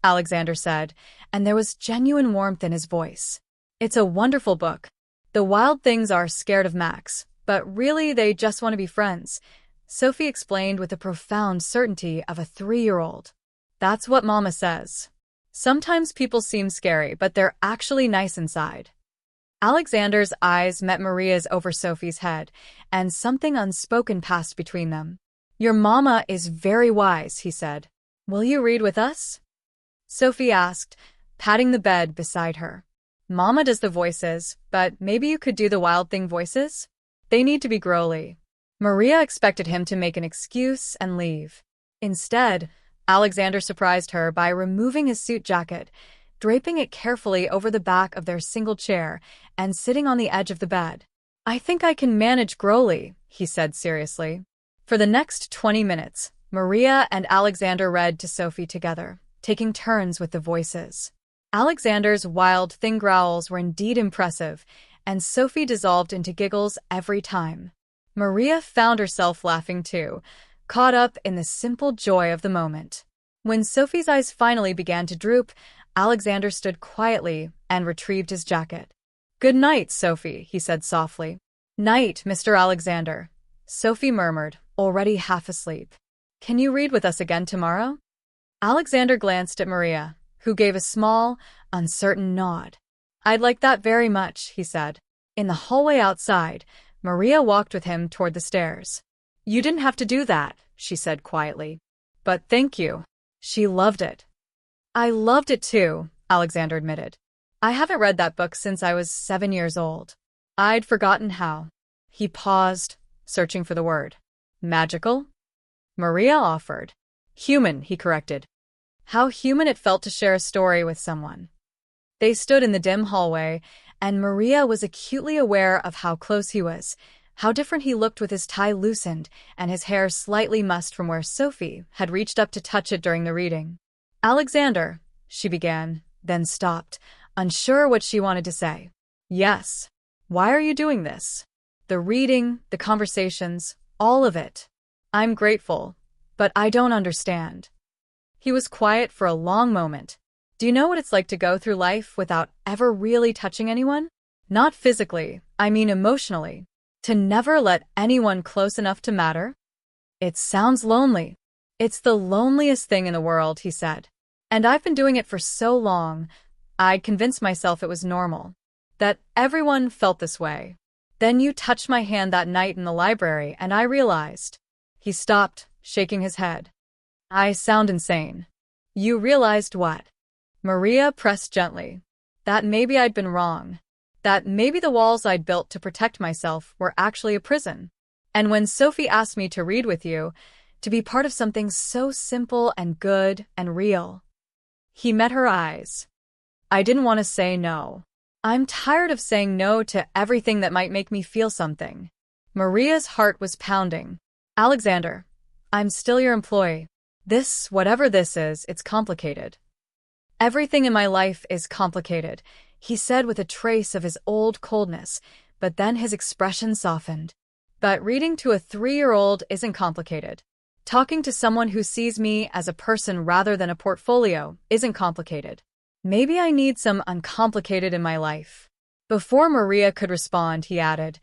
Speaker 1: Alexander said, and there was genuine warmth in his voice. "It's a wonderful book. The wild things are scared of Max, but really they just want to be friends," Sophie explained with the profound certainty of a 3-year-old. "That's what Mama says. Sometimes people seem scary, but they're actually nice inside." Alexander's eyes met Maria's over Sophie's head, and something unspoken passed between them. "Your mama is very wise," he said. "Will you read with us?" Sophie asked, patting the bed beside her. "Mama does the voices, but maybe you could do the wild thing voices? They need to be growly." Maria expected him to make an excuse and leave. Instead, Alexander surprised her by removing his suit jacket, draping it carefully over the back of their single chair, and sitting on the edge of the bed. "I think I can manage growly," he said seriously. For the next 20 minutes, Maria and Alexander read to Sophie together, taking turns with the voices. Alexander's wild, thin growls were indeed impressive, and Sophie dissolved into giggles every time. Maria found herself laughing too, caught up in the simple joy of the moment. When Sophie's eyes finally began to droop, Alexander stood quietly and retrieved his jacket. "Good night, Sophie," he said softly. "Night, Mr. Alexander," Sophie murmured, already half asleep. "Can you read with us again tomorrow?" Alexander glanced at Maria, who gave a small, uncertain nod. "I'd like that very much," he said. In the hallway outside, Maria walked with him toward the stairs. "You didn't have to do that," she said quietly. "But thank you." She loved it. "I loved it too," Alexander admitted. "I haven't read that book since I was 7 years old. I'd forgotten how." He paused, searching for the word. "Magical?" Maria offered. "Human," he corrected. How human it felt to share a story with someone. They stood in the dim hallway, and Maria was acutely aware of how close he was, how different he looked with his tie loosened and his hair slightly mussed from where Sophie had reached up to touch it during the reading. "Alexander," she began, then stopped, unsure what she wanted to say. "Yes. Why are you doing this?" "The reading, the conversations, all of it. I'm grateful, but I don't understand." He was quiet for a long moment. Do you know what it's like to go through life without ever really touching anyone? Not physically, I mean emotionally. To never let anyone close enough to matter? It sounds lonely. It's the loneliest thing in the world, he said. And I've been doing it for so long, I'd convinced myself it was normal. That everyone felt this way. Then you touched my hand that night in the library and I realized. He stopped, shaking his head. I sound insane. You realized what? Maria pressed gently. That maybe I'd been wrong. That maybe the walls I'd built to protect myself were actually a prison. And when Sophie asked me to read with you, to be part of something so simple and good and real. He met her eyes. I didn't want to say no. I'm tired of saying no to everything that might make me feel something. Maria's heart was pounding. Alexander, I'm still your employee. This, whatever this is, it's complicated. Everything in my life is complicated, he said with a trace of his old coldness, but then his expression softened. But reading to a 3-year-old isn't complicated. Talking to someone who sees me as a person rather than a portfolio isn't complicated. Maybe I need some uncomplicated in my life. Before Maria could respond, he added,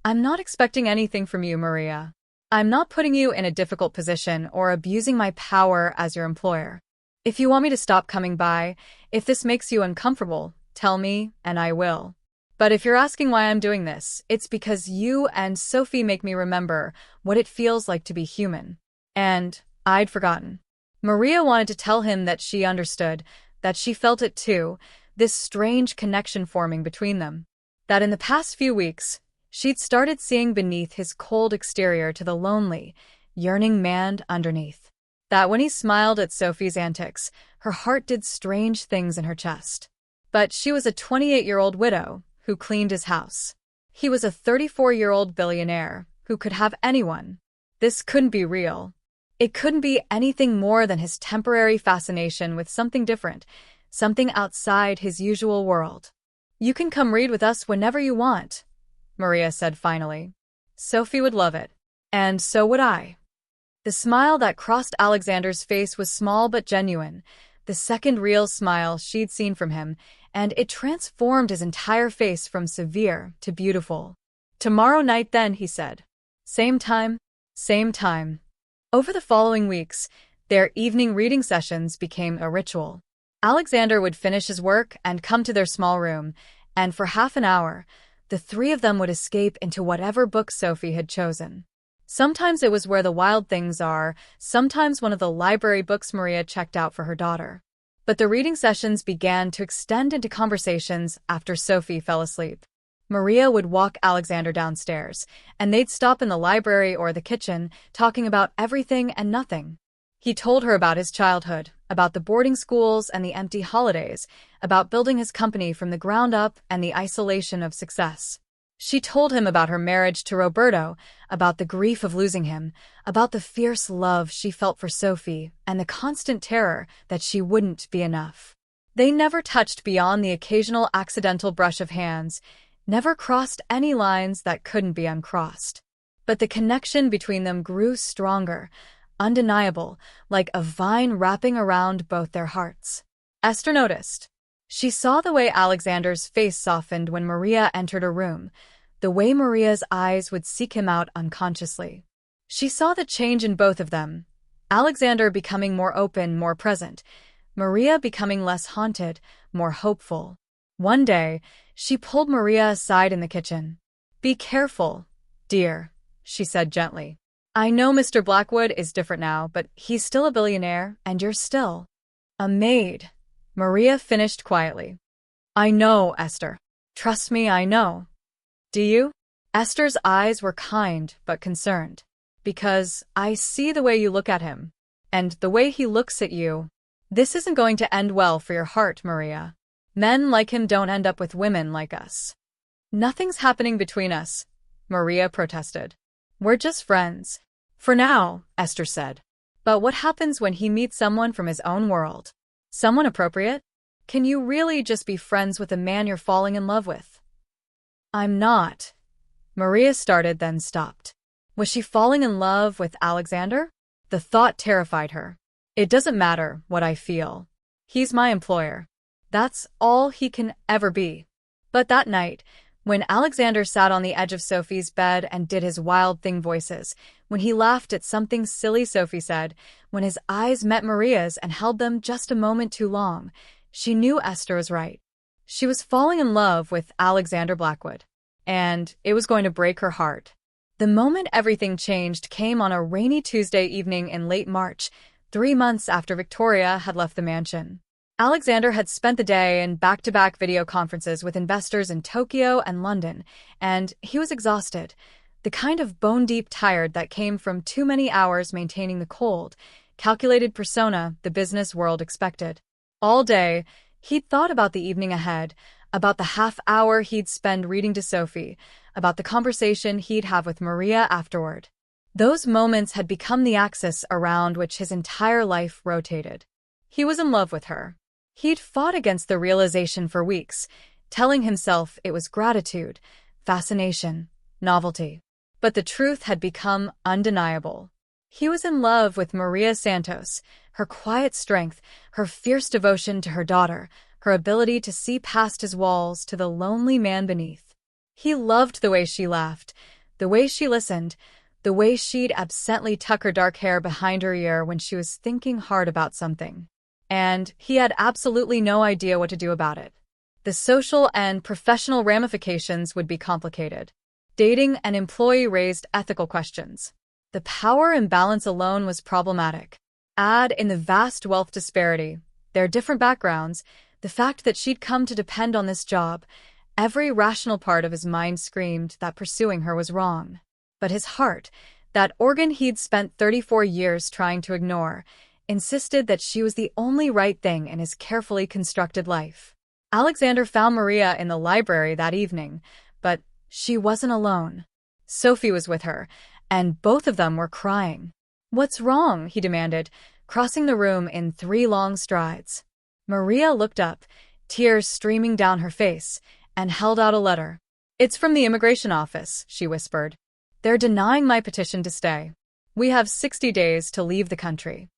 Speaker 1: I'm not expecting anything from you, Maria. I'm not putting you in a difficult position or abusing my power as your employer. If you want me to stop coming by, if this makes you uncomfortable, tell me, and I will. But if you're asking why I'm doing this, it's because you and Sophie make me remember what it feels like to be human. And I'd forgotten. Maria wanted to tell him that she understood, that she felt it too, this strange connection forming between them. That in the past few weeks, she'd started seeing beneath his cold exterior to the lonely, yearning man underneath. That when he smiled at Sophie's antics, her heart did strange things in her chest. But she was a 28-year-old widow who cleaned his house. He was a 34-year-old billionaire who could have anyone. This couldn't be real. It couldn't be anything more than his temporary fascination with something different, something outside his usual world. You can come read with us whenever you want, Maria said finally. Sophie would love it. And so would I. The smile that crossed Alexander's face was small but genuine, the second real smile she'd seen from him, and it transformed his entire face from severe to beautiful. Tomorrow night then, he said. Same time, same time. Over the following weeks, their evening reading sessions became a ritual. Alexander would finish his work and come to their small room, and for half an hour, the three of them would escape into whatever book Sophie had chosen. Sometimes it was Where the Wild Things Are, sometimes one of the library books Maria checked out for her daughter. But the reading sessions began to extend into conversations after Sophie fell asleep. Maria would walk Alexander downstairs, and they'd stop in the library or the kitchen, talking about everything and nothing. He told her about his childhood, about the boarding schools and the empty holidays, about building his company from the ground up and the isolation of success. She told him about her marriage to Roberto, about the grief of losing him, about the fierce love she felt for Sophie, and the constant terror that she wouldn't be enough. They never touched beyond the occasional accidental brush of hands, never crossed any lines that couldn't be uncrossed. But the connection between them grew stronger, undeniable, like a vine wrapping around both their hearts. Esther noticed. She saw the way Alexander's face softened when Maria entered a room, the way Maria's eyes would seek him out unconsciously. She saw the change in both of them, Alexander becoming more open, more present, Maria becoming less haunted, more hopeful. One day, she pulled Maria aside in the kitchen. Be careful, dear, she said gently. I know Mr. Blackwood is different now, but he's still a billionaire, and you're still a maid. Maria finished quietly. I know, Esther. Trust me, I know. Do you? Esther's eyes were kind but concerned. Because I see the way you look at him. And the way he looks at you. This isn't going to end well for your heart, Maria. Men like him don't end up with women like us. Nothing's happening between us, Maria protested. We're just friends. For now, Esther said. But what happens when he meets someone from his own world? Someone appropriate? Can you really just be friends with a man you're falling in love with? I'm not. Maria started, then stopped. Was she falling in love with Alexander? The thought terrified her. It doesn't matter what I feel. He's my employer. That's all he can ever be. But that night, when Alexander sat on the edge of Sophie's bed and did his wild thing voices, when he laughed at something silly Sophie said, when his eyes met Maria's and held them just a moment too long, she knew Esther was right. She was falling in love with Alexander Blackwood, and it was going to break her heart. The moment everything changed came on a rainy Tuesday evening in late March, 3 months after Victoria had left the mansion. Alexander had spent the day in back-to-back video conferences with investors in Tokyo and London, and he was exhausted, the kind of bone-deep tired that came from too many hours maintaining the cold, calculated persona the business world expected. All day, he'd thought about the evening ahead, about the half-hour he'd spend reading to Sophie, about the conversation he'd have with Maria afterward. Those moments had become the axis around which his entire life rotated. He was in love with her. He'd fought against the realization for weeks, telling himself it was gratitude, fascination, novelty. But the truth had become undeniable. He was in love with Maria Santos, her quiet strength, her fierce devotion to her daughter, her ability to see past his walls to the lonely man beneath. He loved the way she laughed, the way she listened, the way she'd absently tuck her dark hair behind her ear when she was thinking hard about something. And he had absolutely no idea what to do about it. The social and professional ramifications would be complicated. Dating an employee raised ethical questions. The power imbalance alone was problematic. Add in the vast wealth disparity, their different backgrounds, the fact that she'd come to depend on this job. Every rational part of his mind screamed that pursuing her was wrong. But his heart, that organ he'd spent 34 years trying to ignore, insisted that she was the only right thing in his carefully constructed life. Alexander found Maria in the library that evening, but she wasn't alone. Sophie was with her, and both of them were crying. "What's wrong?" he demanded, crossing the room in 3 long strides. Maria looked up, tears streaming down her face, and held out a letter. "It's from the immigration office," she whispered. "They're denying my petition to stay. We have 60 days to leave the country."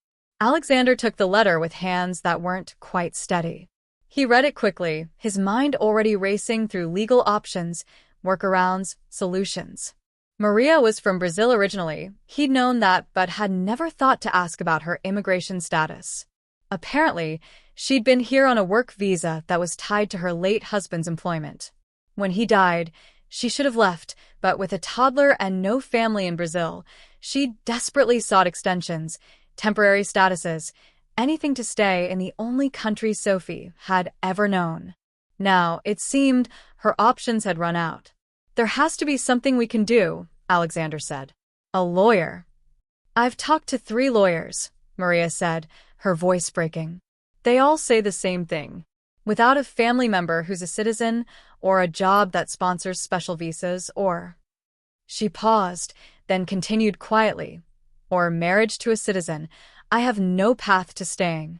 Speaker 1: Alexander took the letter with hands that weren't quite steady. He read it quickly, his mind already racing through legal options, workarounds, solutions. Maria was from Brazil originally. He'd known that, but had never thought to ask about her immigration status. Apparently, she'd been here on a work visa that was tied to her late husband's employment. When he died, she should have left, but with a toddler and no family in Brazil, she desperately sought extensions, temporary statuses, anything to stay in the only country Sophie had ever known. Now, it seemed, her options had run out. "There has to be something we can do," Alexander said. "A lawyer." "I've talked to 3 lawyers," Maria said, her voice breaking. "They all say the same thing. Without a family member who's a citizen, or a job that sponsors special visas, or—" She paused, then continued quietly, "or marriage to a citizen, I have no path to staying."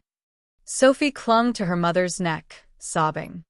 Speaker 1: Sophie clung to her mother's neck, sobbing.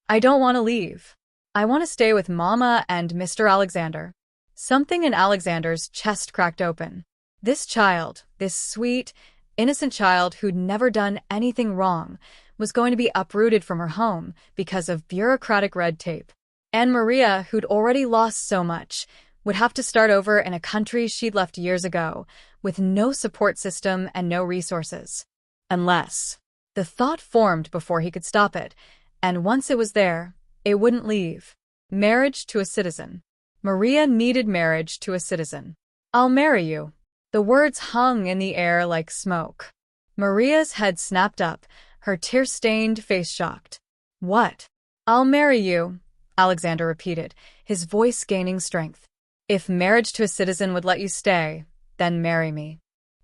Speaker 1: "I don't want to leave. I want to stay with Mama and Mr. Alexander." Something in Alexander's chest cracked open. This child, this sweet, innocent child who'd never done anything wrong, was going to be uprooted from her home because of bureaucratic red tape. And Maria, who'd already lost so much, would have to start over in a country she'd left years ago, with no support system and no resources. Unless. The thought formed before he could stop it, and once it was there, it wouldn't leave. Marriage to a citizen. Maria needed marriage to a citizen. "I'll marry you." The words hung in the air like smoke. Maria's head snapped up, her tear-stained face shocked. "What?" "I'll marry you," Alexander repeated, his voice gaining strength. "If marriage to a citizen would let you stay, then marry me."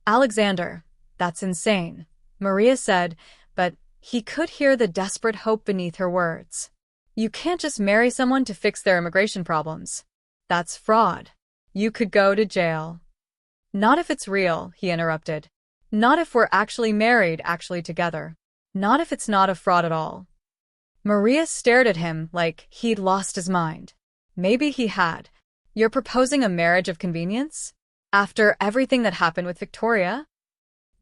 Speaker 1: "Alexander, that's insane," Maria said, but he could hear the desperate hope beneath her words. "You can't just marry someone to fix their immigration problems. That's fraud. You could go to jail." "Not if it's real," he interrupted. "Not if we're actually married, actually together. Not if it's not a fraud at all." Maria stared at him like he'd lost his mind. Maybe he had. "You're proposing a marriage of convenience? After everything that happened with Victoria?"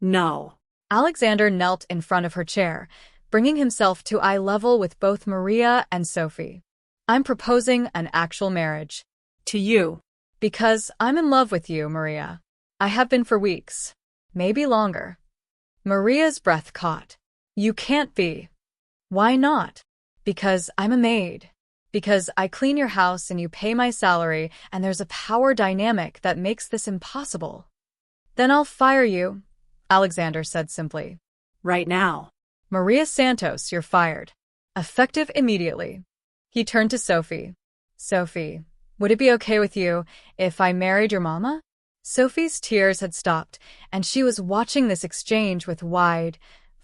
Speaker 2: No.
Speaker 1: Alexander knelt in front of her chair, bringing himself to eye level with both Maria and Sophie. I'm proposing an actual marriage.
Speaker 2: To you.
Speaker 1: Because I'm in love with you, Maria. I have been for weeks. Maybe longer. Maria's breath caught. You can't be. Why not? Because I'm a maid. Because I clean your house and you pay my salary, and there's a power dynamic that makes this impossible. Then I'll fire you, Alexander said simply.
Speaker 2: Right now.
Speaker 1: Maria Santos, you're fired. Effective immediately. He turned to Sophie. Sophie, would it be okay with you if I married your mama? Sophie's tears had stopped, and she was watching this exchange with wide,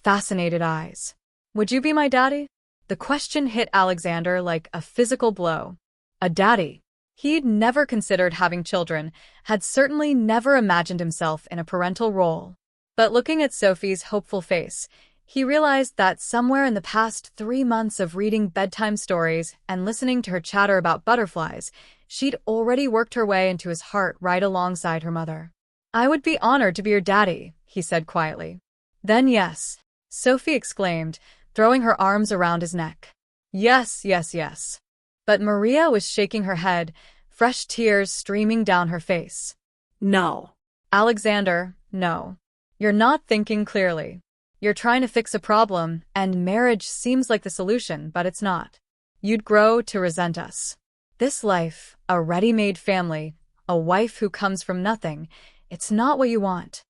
Speaker 1: fascinated eyes. Would you be my daddy? The question hit Alexander like a physical blow. A daddy. He'd never considered having children, had certainly never imagined himself in a parental role. But looking at Sophie's hopeful face, he realized that somewhere in the past 3 months of reading bedtime stories and listening to her chatter about butterflies, she'd already worked her way into his heart right alongside her mother. I would be honored to be your daddy, he said quietly. Then yes, Sophie exclaimed, throwing her arms around his neck. Yes, yes, yes. But Maria was shaking her head, fresh tears streaming down her face.
Speaker 2: No.
Speaker 1: Alexander, no. You're not thinking clearly. You're trying to fix a problem, and marriage seems like the solution, but it's not. You'd grow to resent us. This life, a ready-made family, a wife who comes from nothing, it's not what you want.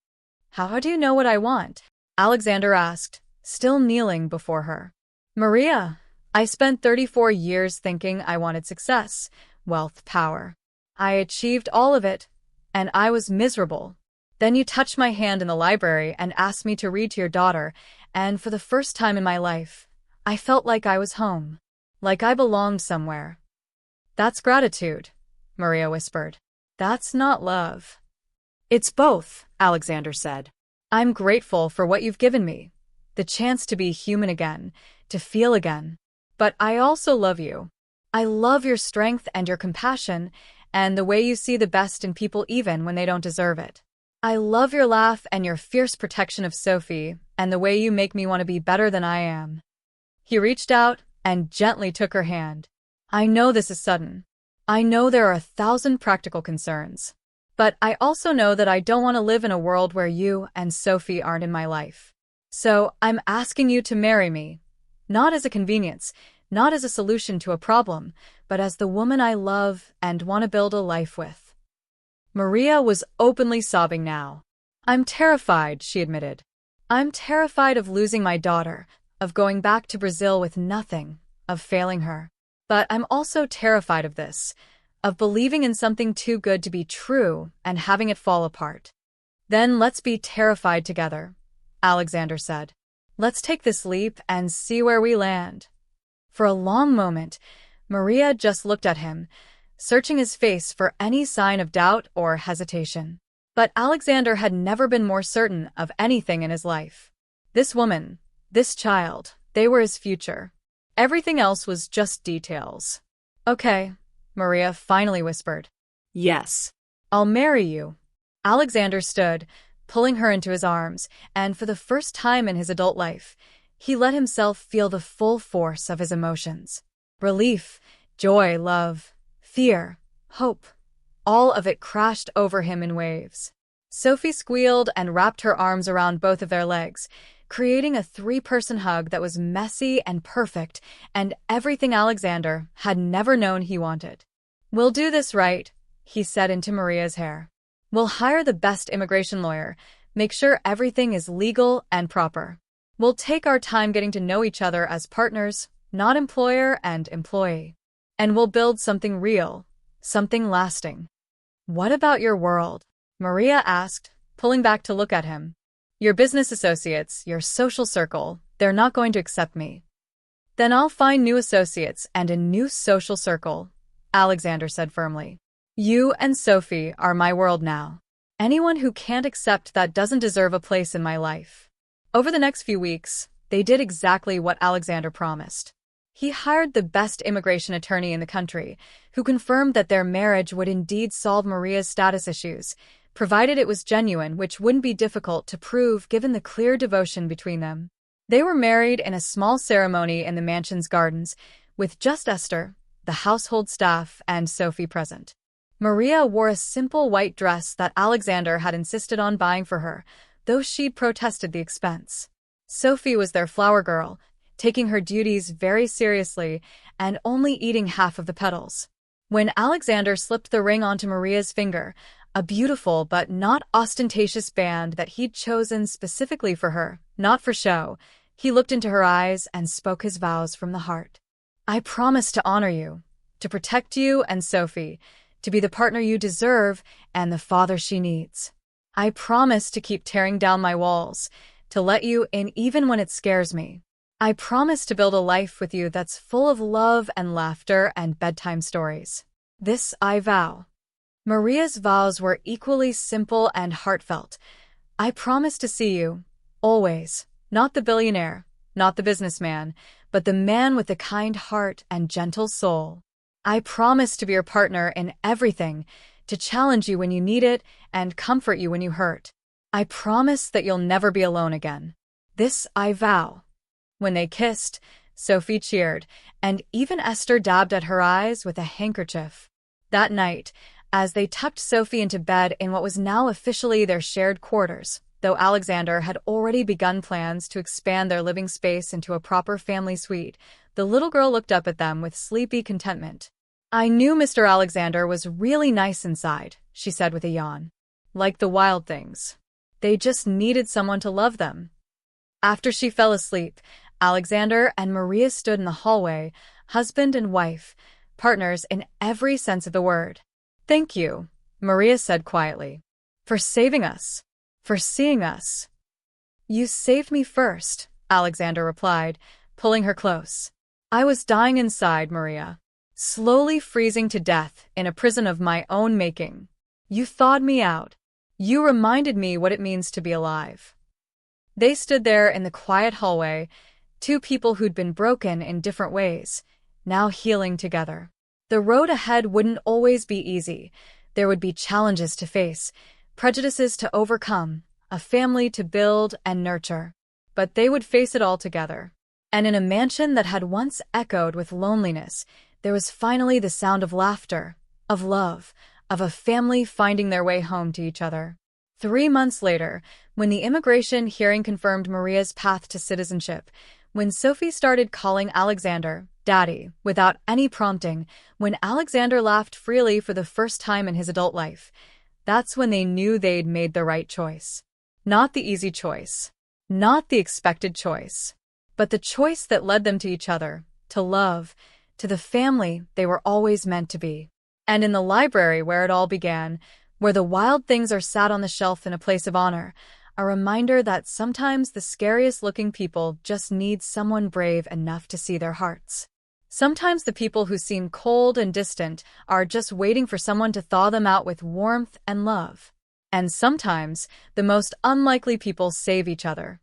Speaker 1: How do you know what I want? Alexander asked, still kneeling before her. Maria, I spent 34 years thinking I wanted success, wealth, power. I achieved all of it, and I was miserable. Then you touched my hand in the library and asked me to read to your daughter, and for the first time in my life, I felt like I was home, like I belonged somewhere. That's gratitude, Maria whispered. That's not love. It's both, Alexander said. I'm grateful for what you've given me, the chance to be human again, to feel again. But I also love you. I love your strength and your compassion, and the way you see the best in people even when they don't deserve it. I love your laugh and your fierce protection of Sophie, and the way you make me want to be better than I am. He reached out and gently took her hand. I know this is sudden. I know there are 1,000 practical concerns. But I also know that I don't want to live in a world where you and Sophie aren't in my life. So I'm asking you to marry me. Not as a convenience, not as a solution to a problem, but as the woman I love and want to build a life with. Maria was openly sobbing now. I'm terrified, she admitted. I'm terrified of losing my daughter, of going back to Brazil with nothing, of failing her. But I'm also terrified of this, of believing in something too good to be true and having it fall apart. Then let's be terrified together, Alexander said. Let's take this leap and see where we land. For a long moment, Maria just looked at him, searching his face for any sign of doubt or hesitation. But Alexander had never been more certain of anything in his life. This woman, this child, they were his future. Everything else was just details. Okay, Maria finally whispered.
Speaker 2: Yes.
Speaker 1: I'll marry you. Alexander stood, pulling her into his arms, and for the first time in his adult life, he let himself feel the full force of his emotions. Relief, joy, love, fear, hope. All of it crashed over him in waves. Sophie squealed and wrapped her arms around both of their legs, creating a 3-person hug that was messy and perfect, and everything Alexander had never known he wanted. We'll do this right, he said into Maria's hair. We'll hire the best immigration lawyer, make sure everything is legal and proper. We'll take our time getting to know each other as partners, not employer and employee. And we'll build something real, something lasting. What about your world? Maria asked, pulling back to look at him. Your business associates, your social circle, they're not going to accept me. Then I'll find new associates and a new social circle, Alexander said firmly. You and Sophie are my world now. Anyone who can't accept that doesn't deserve a place in my life. Over the next few weeks, they did exactly what Alexander promised. He hired the best immigration attorney in the country, who confirmed that their marriage would indeed solve Maria's status issues, provided it was genuine, which wouldn't be difficult to prove given the clear devotion between them. They were married in a small ceremony in the mansion's gardens, with just Esther, the household staff, and Sophie present. Maria wore a simple white dress that Alexander had insisted on buying for her, though she'd protested the expense. Sophie was their flower girl, taking her duties very seriously and only eating half of the petals. When Alexander slipped the ring onto Maria's finger, a beautiful but not ostentatious band that he'd chosen specifically for her, not for show, he looked into her eyes and spoke his vows from the heart. "I promise to honor you, to protect you and Sophie, to be the partner you deserve and the father she needs. I promise to keep tearing down my walls, to let you in even when it scares me. I promise to build a life with you that's full of love and laughter and bedtime stories. This I vow." Maria's vows were equally simple and heartfelt. "I promise to see you, always, not the billionaire, not the businessman, but the man with the kind heart and gentle soul. I promise to be your partner in everything, to challenge you when you need it and comfort you when you hurt. I promise that you'll never be alone again. This I vow." When they kissed, Sophie cheered, and even Esther dabbed at her eyes with a handkerchief. That night, as they tucked Sophie into bed in what was now officially their shared quarters, though Alexander had already begun plans to expand their living space into a proper family suite, the little girl looked up at them with sleepy contentment. "I knew Mr. Alexander was really nice inside," she said with a yawn. "Like the wild things. They just needed someone to love them." After she fell asleep, Alexander and Maria stood in the hallway, husband and wife, partners in every sense of the word. "Thank you," Maria said quietly, "for saving us, for seeing us." "You saved me first," Alexander replied, pulling her close. "I was dying inside, Maria, slowly freezing to death in a prison of my own making. You thawed me out. You reminded me what it means to be alive." They stood there in the quiet hallway, two people who'd been broken in different ways, now healing together. The road ahead wouldn't always be easy. There would be challenges to face, prejudices to overcome, a family to build and nurture. But they would face it all together. And in a mansion that had once echoed with loneliness, there was finally the sound of laughter, of love, of a family finding their way home to each other. 3 months later, when the immigration hearing confirmed Maria's path to citizenship, when Sophie started calling Alexander Daddy without any prompting, when Alexander laughed freely for the first time in his adult life, that's when they knew they'd made the right choice. Not the easy choice, not the expected choice, but the choice that led them to each other, to love, to the family they were always meant to be. And in the library where it all began, where the wild things are sat on the shelf in a place of honor, a reminder that sometimes the scariest-looking people just need someone brave enough to see their hearts. Sometimes the people who seem cold and distant are just waiting for someone to thaw them out with warmth and love. And sometimes the most unlikely people save each other,